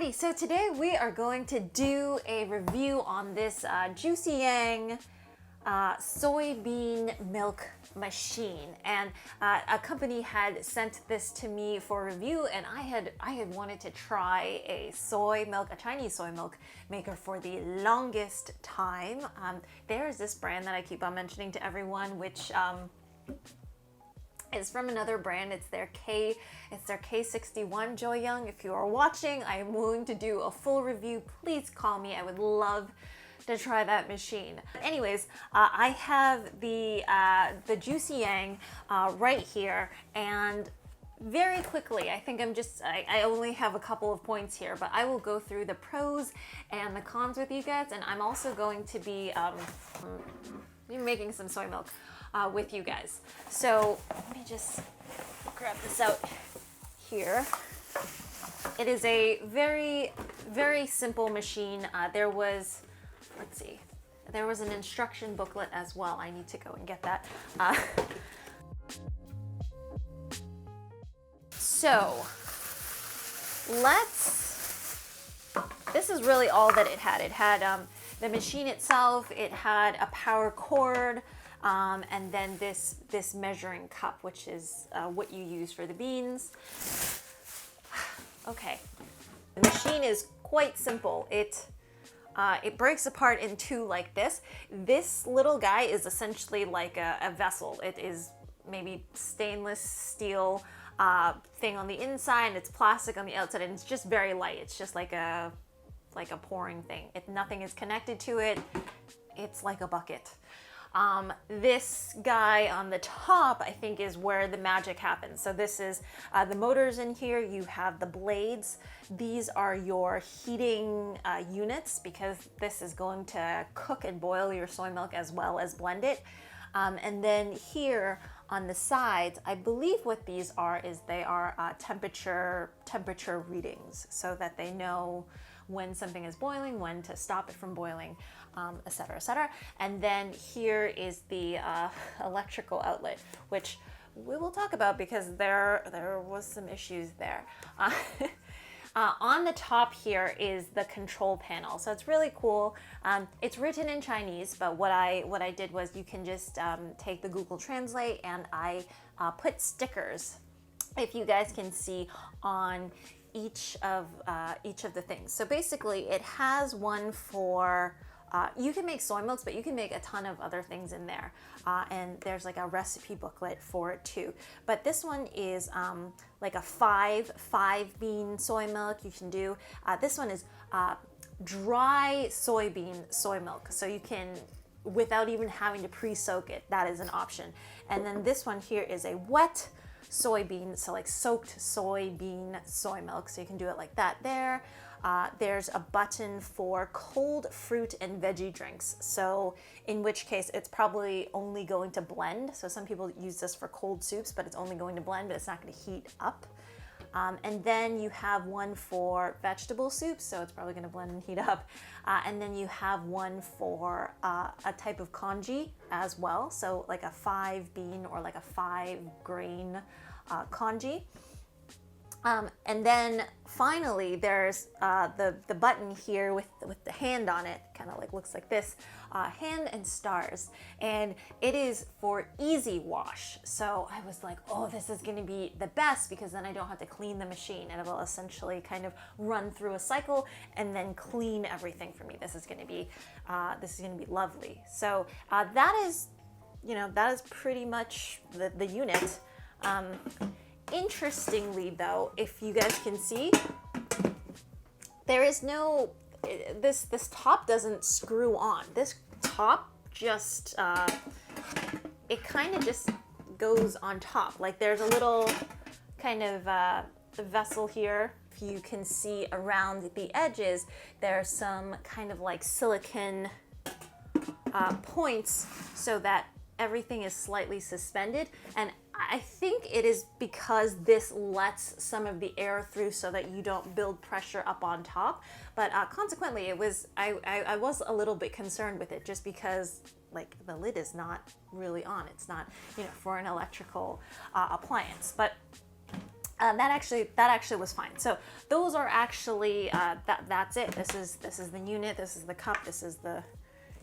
Alrighty, so today we are going to do a review on this Juicy Yang soybean milk machine, and a company had sent this to me for review, and I had wanted to try a Chinese soy milk maker for the longest time. There's this brand that I keep on mentioning to everyone, which is from another brand. It's their K61 Joy Young. If you are watching, I am willing to do a full review. Please call me. I would love to try that machine. Anyways, I have the Juicy Yang right here, and very quickly, I think I only have a couple of points here, but I will go through the pros and the cons with you guys, and I'm also going to be making some soy milk with you guys. So let me just grab this out here. It is a very, very simple machine. There was an instruction booklet as well. I need to go and get that. This is really all that it had. It had the machine itself, it had a power cord, and then this measuring cup, which is what you use for the beans. Okay, the machine is quite simple. It breaks apart in two like this. This little guy is essentially like a vessel. It is maybe stainless steel thing on the inside, and it's plastic on the outside, and it's just very light. It's just like a pouring thing. Nothing is connected to it. It's like a bucket. This guy on the top, I think, is where the magic happens. So this is the motors in here. You have the blades. These are your heating units, because this is going to cook and boil your soy milk as well as blend it. And then here on the sides, I believe what these are is they are temperature readings, so that they know when something is boiling, when to stop it from boiling, etc., etc. And then here is the electrical outlet, which we will talk about because there was some issues there. On the top here is the control panel, so it's really cool. It's written in Chinese, but what I did was you can just take the Google Translate, and I put stickers, if you guys can see, on each of the things. So basically, it has one for you can make soy milks, but you can make a ton of other things in there. And there's like a recipe booklet for it too. But this one is like a five bean soy milk you can do. This one is dry soybean soy milk. So you can, without even having to pre-soak it, that is an option. And then this one here is a wet soybean, so like soaked soybean soy milk. So you can do it like that there. There's a button for cold fruit and veggie drinks, so in which case it's probably only going to blend. So some people use this for cold soups, but it's only going to blend, but it's not going to heat up. And then you have one for vegetable soups, so it's probably going to blend and heat up. And then you have one for a type of congee as well, so like a 5-bean or like a 5-grain congee. And then finally, there's the button here with the hand on it, kind of like looks like this, hand and stars, and it is for easy wash. So I was like, oh, this is going to be the best, because then I don't have to clean the machine, and it will essentially kind of run through a cycle and then clean everything for me. This is going to be lovely. So that is pretty much the unit. Interestingly though, if you guys can see, there is no, this top doesn't screw on. This top just, it kind of just goes on top. Like there's a little kind of vessel here. If you can see around the edges, there's some kind of like silicone points, so that everything is slightly suspended. And I think it is because this lets some of the air through so that you don't build pressure up on top. But consequently, I was a little bit concerned with it, just because like the lid is not really on. It's not, for an electrical appliance. But That actually was fine. So those are actually that's it. This is the unit. This is the cup. This is the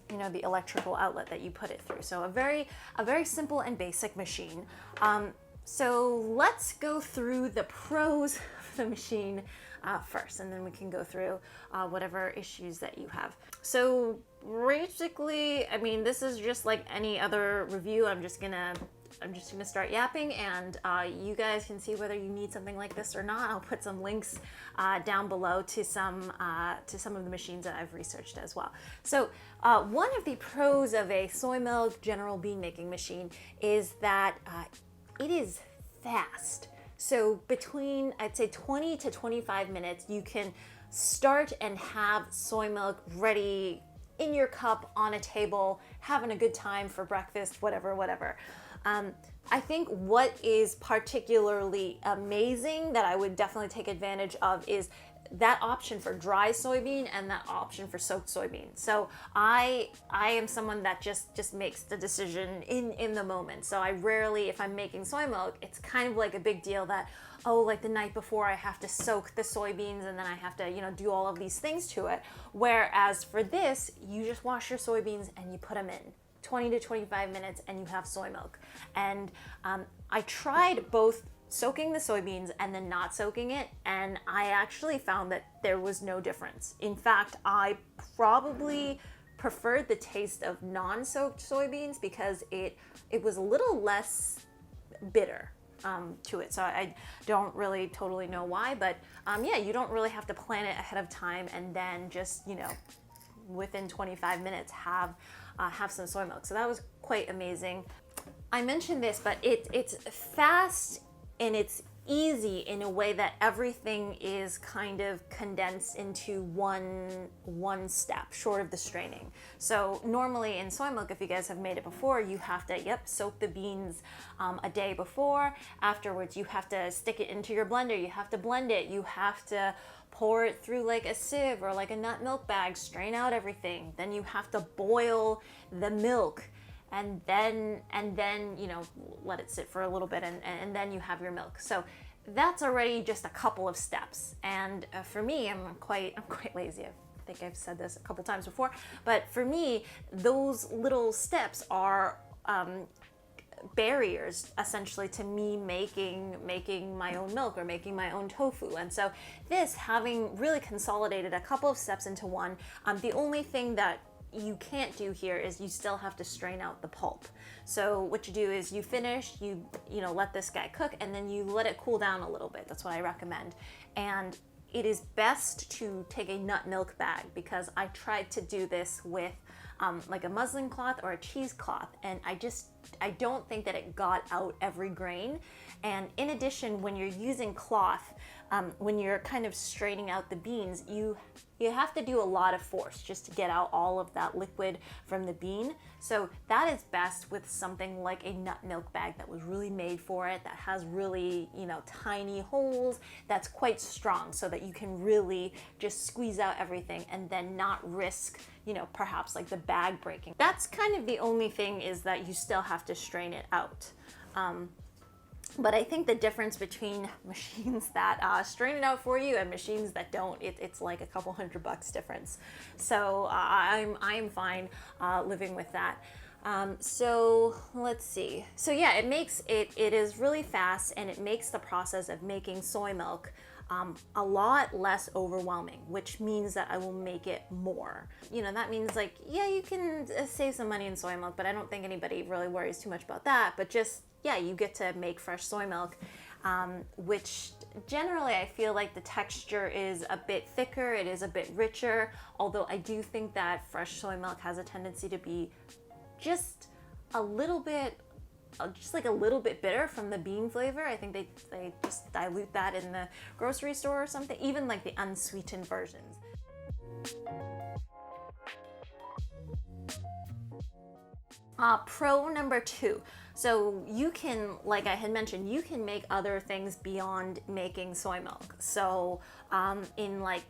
the electrical outlet that you put it through. So a very simple and basic machine. So let's go through the pros of the machine first, and then we can go through whatever issues that you have. So basically, I mean, this is just like any other review. I'm just gonna start yapping, and you guys can see whether you need something like this or not. I'll put some links down below to some of the machines that I've researched as well. So one of the pros of a soy milk general bean making machine is that it is fast. So between, I'd say, 20 to 25 minutes, you can start and have soy milk ready in your cup on a table, having a good time for breakfast, whatever. I think what is particularly amazing that I would definitely take advantage of is that option for dry soybean and that option for soaked soybean. So I am someone that just makes the decision in the moment. So I rarely, if I'm making soy milk, it's kind of like a big deal that, oh, like the night before I have to soak the soybeans and then I have to, do all of these things to it. Whereas for this, you just wash your soybeans and you put them in. 20 to 25 minutes and you have soy milk. And I tried both soaking the soybeans and then not soaking it, and I actually found that there was no difference. In fact, I probably preferred the taste of non-soaked soybeans because it was a little less bitter to it. So I don't really totally know why, but yeah, you don't really have to plan it ahead of time and then just, within 25 minutes have some soy milk. So that was quite amazing. I mentioned this, but it's fast and it's easy in a way that everything is kind of condensed into one step, short of the straining. So normally in soy milk, if you guys have made it before, you have to, soak the beans a day before. Afterwards, you have to stick it into your blender. You have to blend it. You have to pour it through like a sieve or like a nut milk bag, strain out everything. Then you have to boil the milk. And then let it sit for a little bit, and then you have your milk. So that's already just a couple of steps. And for me, I'm quite lazy. I think I've said this a couple times before, but for me, those little steps are barriers essentially to me making my own milk or making my own tofu. And so this, having really consolidated a couple of steps into one, the only thing that you can't do here is you still have to strain out the pulp. So what you do is you finish, you let this guy cook, and then you let it cool down a little bit. That's what I recommend. And it is best to take a nut milk bag, because I tried to do this with like a muslin cloth or a cheesecloth, and I don't think that it got out every grain. And in addition, when you're using cloth, when you're kind of straining out the beans, you have to do a lot of force just to get out all of that liquid from the bean. So that is best with something like a nut milk bag that was really made for it, that has really, tiny holes, that's quite strong, so that you can really just squeeze out everything and then not risk, perhaps like the bag breaking. That's kind of the only thing, is that you still have to strain it out. But I think the difference between machines that strain it out for you and machines that don't, it's like a couple $100 difference. So I am fine living with that. So let's see. So yeah, it is really fast, and it makes the process of making soy milk a lot less overwhelming, which means that I will make it more. That means like, yeah, you can save some money in soy milk, but I don't think anybody really worries too much about that. But just, yeah, you get to make fresh soy milk, which generally I feel like the texture is a bit thicker, it is a bit richer, although I do think that fresh soy milk has a tendency to be just a little bit bitter from the bean flavor. I think they just dilute that in the grocery store or something, even like the unsweetened versions. Pro number 2. So you can, like I had mentioned, you can make other things beyond making soy milk. So in like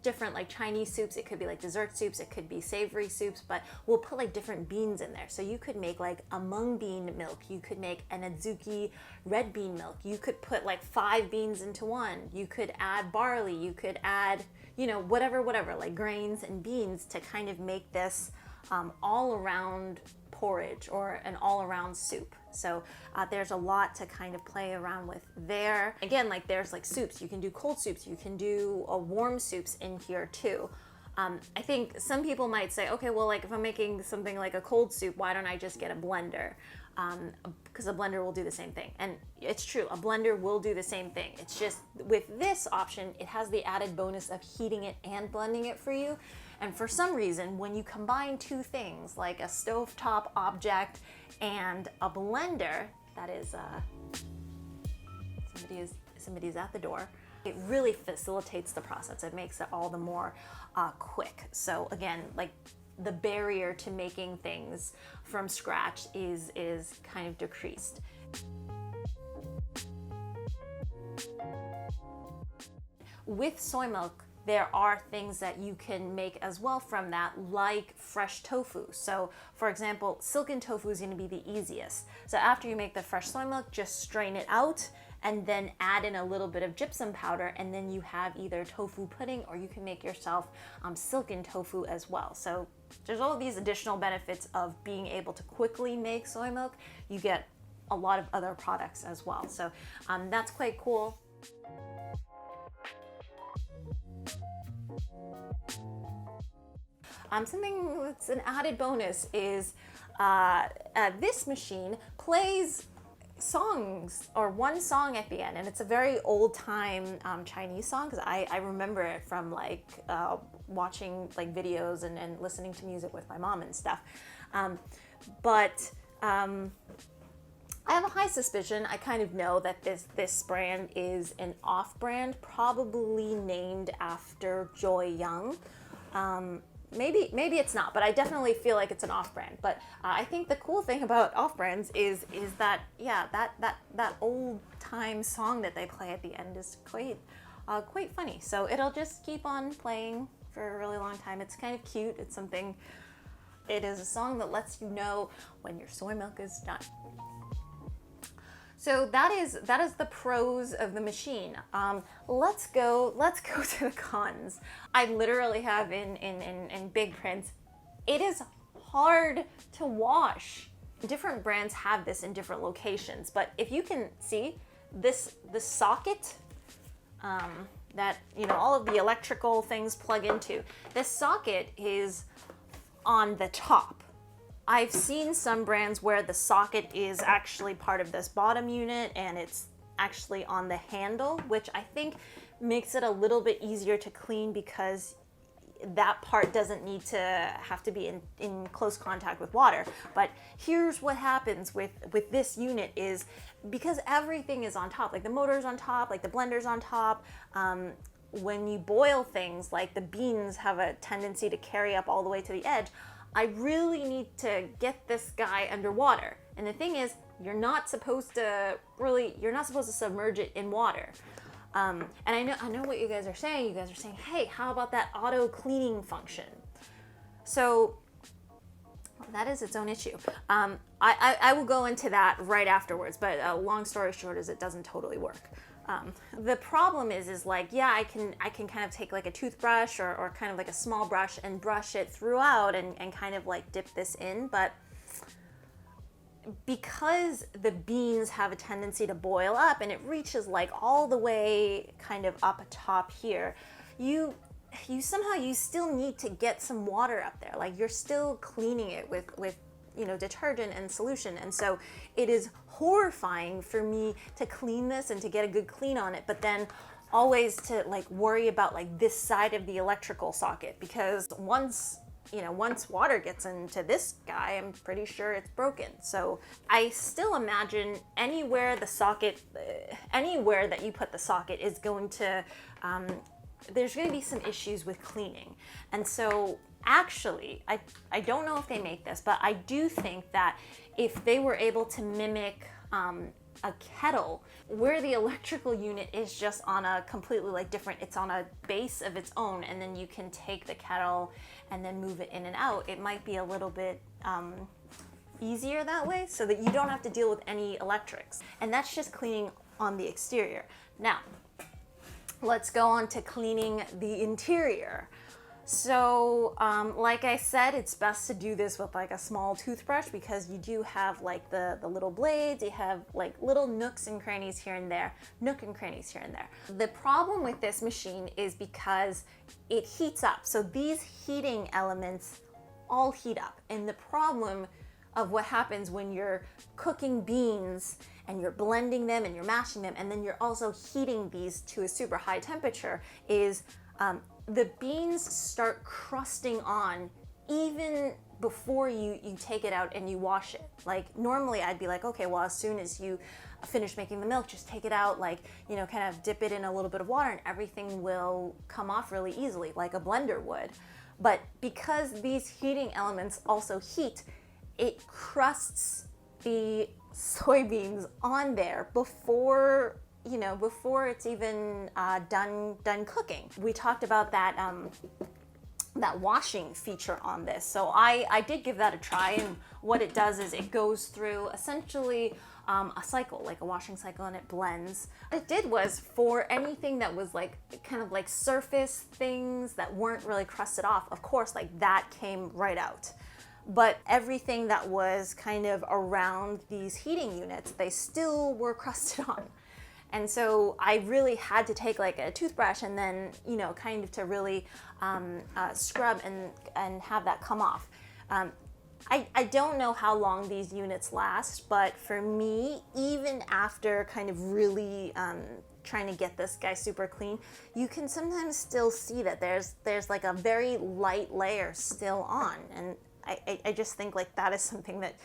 different like Chinese soups. It could be like dessert soups. It could be savory soups, but we'll put like different beans in there. So you could make like a mung bean milk. You could make an adzuki red bean milk. You could put like 5 beans into one. You could add barley. You could add, you know, whatever, like grains and beans to kind of make this all around porridge or an all around soup. So there's a lot to kind of play around with there. Again, like there's like soups, you can do cold soups, you can do warm soups in here too. I think some people might say, okay, well, like if I'm making something like a cold soup, why don't I just get a blender? Because a blender will do the same thing. And it's true, a blender will do the same thing. It's just with this option, it has the added bonus of heating it and blending it for you. And for some reason, when you combine two things, like a stovetop object and a blender, that is, somebody's at the door, it really facilitates the process. It makes it all the more quick. So again, like the barrier to making things from scratch is kind of decreased. With soy milk, there are things that you can make as well from that, like fresh tofu. So for example, silken tofu is going to be the easiest. So after you make the fresh soy milk, just strain it out and then add in a little bit of gypsum powder, and then you have either tofu pudding or you can make yourself silken tofu as well. So there's all of these additional benefits of being able to quickly make soy milk. You get a lot of other products as well. So that's quite cool. Something that's an added bonus is this machine plays songs, or one song at the end, and it's a very old time Chinese song, because I remember it from like watching like videos and listening to music with my mom and stuff. But I have a high suspicion, I kind of know that this brand is an off-brand, probably named after Joy Young. Maybe it's not, but I definitely feel like it's an off-brand. But I think the cool thing about off-brands is that, yeah, that old-time song that they play at the end is quite funny. So it'll just keep on playing for a really long time. It's kind of cute. It is a song that lets you know when your soy milk is done. So that is the pros of the machine. Let's go to the cons. I literally have in big print, it is hard to wash. Different brands have this in different locations, but if you can see the socket that, you know, all of the electrical things plug into, this socket is on the top. I've seen some brands where the socket is actually part of this bottom unit and it's actually on the handle, which I think makes it a little bit easier to clean because that part doesn't need to have to be in close contact with water. But here's what happens with this unit is, because everything is on top, like the motor's on top, like the blender's on top, when you boil things, like the beans have a tendency to carry up all the way to the edge, I really need to get this guy underwater. And the thing is, you're not supposed to submerge it in water. And I know what you guys are saying. You guys are saying, hey, how about that auto cleaning function? So that is its own issue. I will go into that right afterwards, but long story short is it doesn't totally work. The problem is like, yeah, I can kind of take like a toothbrush or kind of like a small brush and brush it throughout and kind of like dip this in, but because the beans have a tendency to boil up and it reaches like all the way kind of up top here, you still need to get some water up there. Like you're still cleaning it with you know, detergent and solution. And so it is horrifying for me to clean this and to get a good clean on it, but then always to like worry about like this side of the electrical socket, because once water gets into this guy, I'm pretty sure it's broken. So I still imagine anywhere that you put the socket is going to, there's going to be some issues with cleaning. And so actually, I don't know if they make this, but I do think that if they were able to mimic a kettle where the electrical unit is just on a completely like different, it's on a base of its own, and then you can take the kettle and then move it in and out. It might be a little bit easier that way so that you don't have to deal with any electrics. And that's just cleaning on the exterior. Now, let's go on to cleaning the interior. So, like I said, it's best to do this with like a small toothbrush because you do have like the little blades, you have like little nooks and crannies here and there, The problem with this machine is because it heats up. So these heating elements all heat up. And the problem of what happens when you're cooking beans and you're blending them and you're mashing them and then you're also heating these to a super high temperature is the beans start crusting on even before you take it out and you wash it. Like normally I'd be like, okay, well, as soon as you finish making the milk, just take it out, like, you know, kind of dip it in a little bit of water and everything will come off really easily, like a blender would. But because these heating elements also heat, it crusts the soybeans on there before it's even done cooking. We talked about that that washing feature on this. So I did give that a try, and what it does is it goes through essentially a cycle, like a washing cycle, and it blends. What it did was for anything that was like kind of like surface things that weren't really crusted off, of course, like that came right out. But everything that was kind of around these heating units, they still were crusted on. And so I really had to take like a toothbrush and then, you know, kind of to really scrub and have that come off. I don't know how long these units last, but for me, even after kind of really trying to get this guy super clean, you can sometimes still see that there's like a very light layer still on. And I just think like that is something that,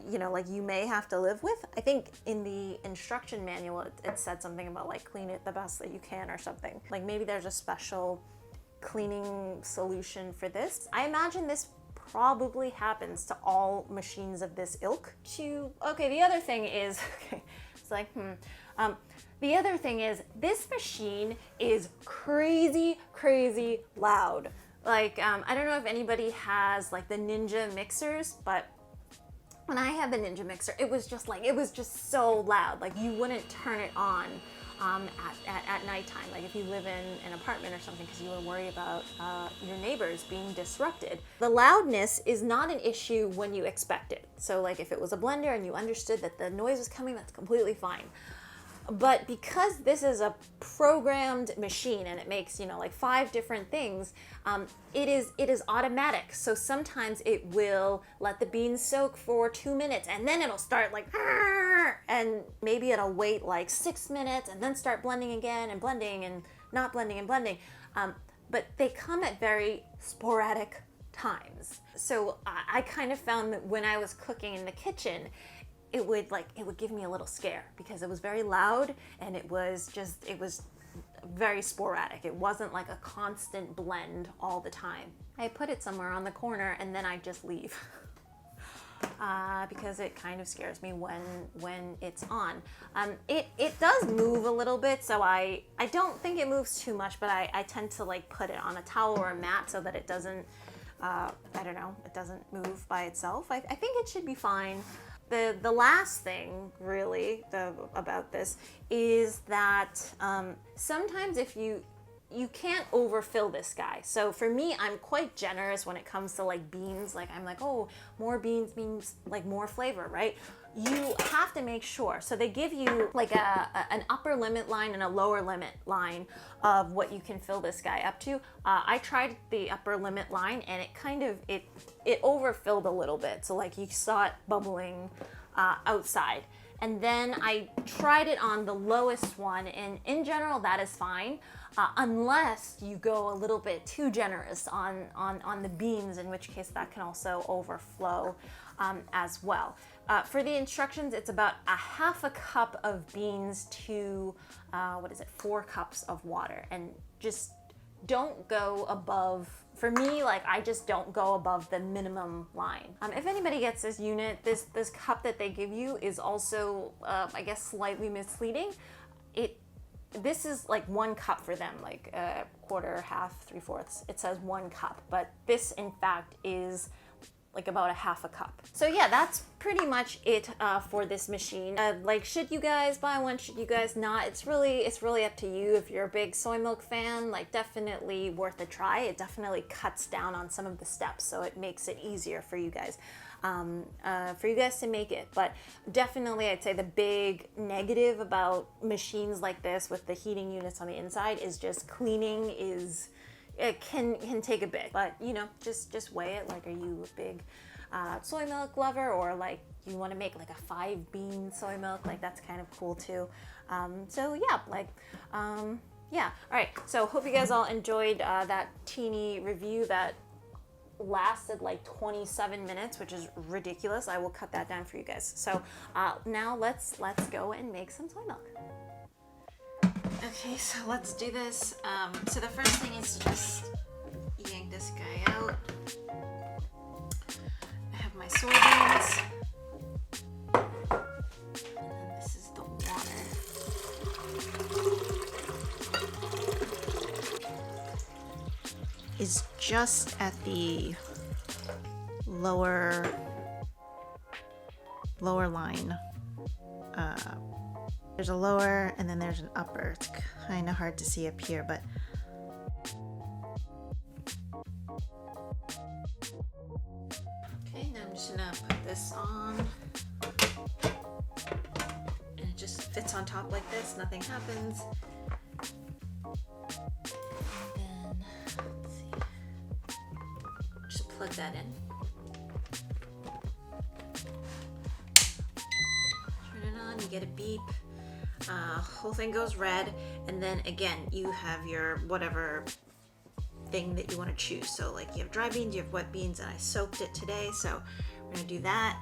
you know, like you may have to live with. I think in the instruction manual, it said something about like clean it the best that you can or something. Like maybe there's a special cleaning solution for this. I imagine this probably happens to all machines of this ilk. Okay, the other thing is, okay, it's like, the other thing is this machine is crazy loud. Like, I don't know if anybody has like the Ninja mixers, but when I had the Ninja mixer, it was just so loud. Like you wouldn't turn it on at nighttime, like if you live in an apartment or something, because you would worry about your neighbors being disrupted. The loudness is not an issue when you expect it. So like if it was a blender and you understood that the noise was coming, that's completely fine. But because this is a programmed machine and it makes, you know, like 5 different things, it is automatic. So sometimes it will let the beans soak for 2 minutes and then it'll start like, and maybe it'll wait like 6 minutes and then start blending again and blending and not blending and blending. But they come at very sporadic times. So I kind of found that when I was cooking in the kitchen, it would give me a little scare because it was very loud and it was very sporadic. It wasn't like a constant blend all the time. I put it somewhere on the corner and then I just leave because it kind of scares me when it's on. It does move a little bit, so I don't think it moves too much, but I tend to like put it on a towel or a mat so that it doesn't, it doesn't move by itself. I think it should be fine. The last thing really about this is that sometimes if you can't overfill this guy. So for me, I'm quite generous when it comes to like beans. Like I'm like, oh, more beans means like more flavor, right? You have to make sure. So they give you like an upper limit line and a lower limit line of what you can fill this guy up to. I tried the upper limit line and it kind of, it overfilled a little bit. So like you saw it bubbling outside. And then I tried it on the lowest one, and in general that is fine. Unless you go a little bit too generous on the beans, in which case that can also overflow as well. For the instructions, it's about a half a cup of beans to 4 cups of water, and just don't go above, for me, like I just don't go above the minimum line. If anybody gets this unit, this cup that they give you is also, I guess, slightly misleading. This is like 1 cup for them, like a quarter, half, 3/4. It says 1 cup, but this in fact is like about a half a cup. So yeah, that's pretty much it for this machine. Like, should you guys buy one? Should you guys not? It's really up to you. If you're a big soy milk fan, like definitely worth a try. It definitely cuts down on some of the steps, so it makes it easier for you guys. To make it. But definitely I'd say the big negative about machines like this with the heating units on the inside is just cleaning it can take a bit, but you know, just weigh it. Like, are you a big soy milk lover, or like you want to make like a 5-bean soy milk? Like, that's kind of cool too. So yeah, yeah. All right, so hope you guys all enjoyed that teeny review that lasted like 27 minutes, which is ridiculous. I will cut that down for you guys. So now let's go and make some soy milk. Okay, so let's do this. So the first thing is to just yank this guy out. I have my soybeans, and then this is the water. Is just at the lower line. There's a lower and then there's an upper. It's kind of hard to see up here, but okay, now I'm just gonna put this on, and it just fits on top like this. Nothing happens. Plug that in. Turn it on, you get a beep. Whole thing goes red, and then again, you have your whatever thing that you want to choose. So like, you have dry beans, you have wet beans, and I soaked it today, so we're gonna do that.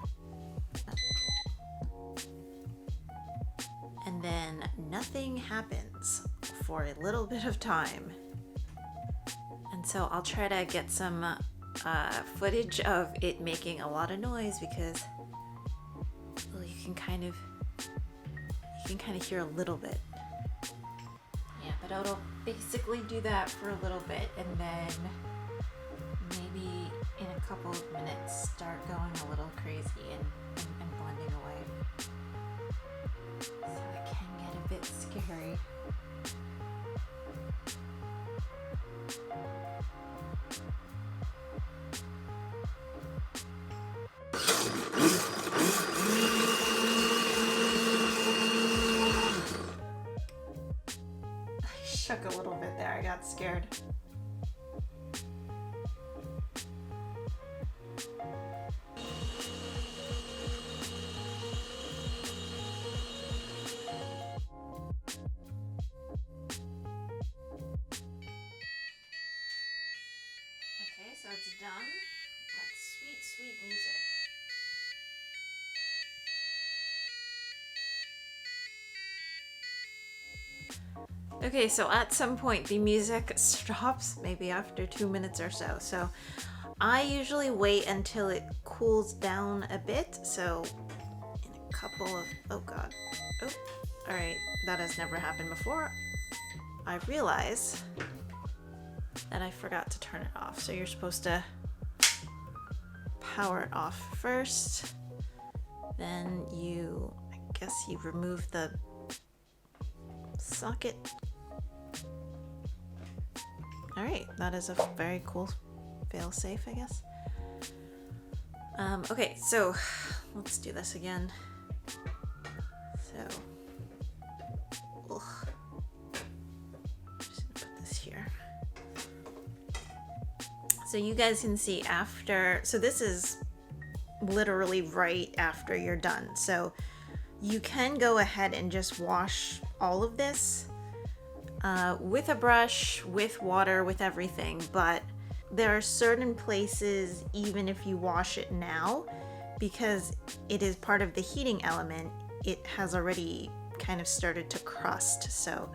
And then nothing happens for a little bit of time. And so I'll try to get some footage of it making a lot of noise, because, well, you can kind of hear a little bit. Yeah, but it'll basically do that for a little bit, and then maybe in a couple of minutes start going a little crazy and blending away. So it can get a bit scary. Shook a little bit there, I got scared. Okay, so it's done. That's sweet, sweet music. Okay, so at some point the music stops, maybe after 2 minutes or so. So I usually wait until it cools down a bit. So in a couple of, oh God, oh, all right, that has never happened before. I realize that I forgot to turn it off. So you're supposed to power it off first. Then you, I guess you remove the socket. All right, that is a very cool fail safe, I guess. Okay, so let's do this again. So, just gonna put this here. So you guys can see after, so this is literally right after you're done. So you can go ahead and just wash all of this with a brush, with water, with everything, but there are certain places, even if you wash it now, because it is part of the heating element, it has already kind of started to crust. So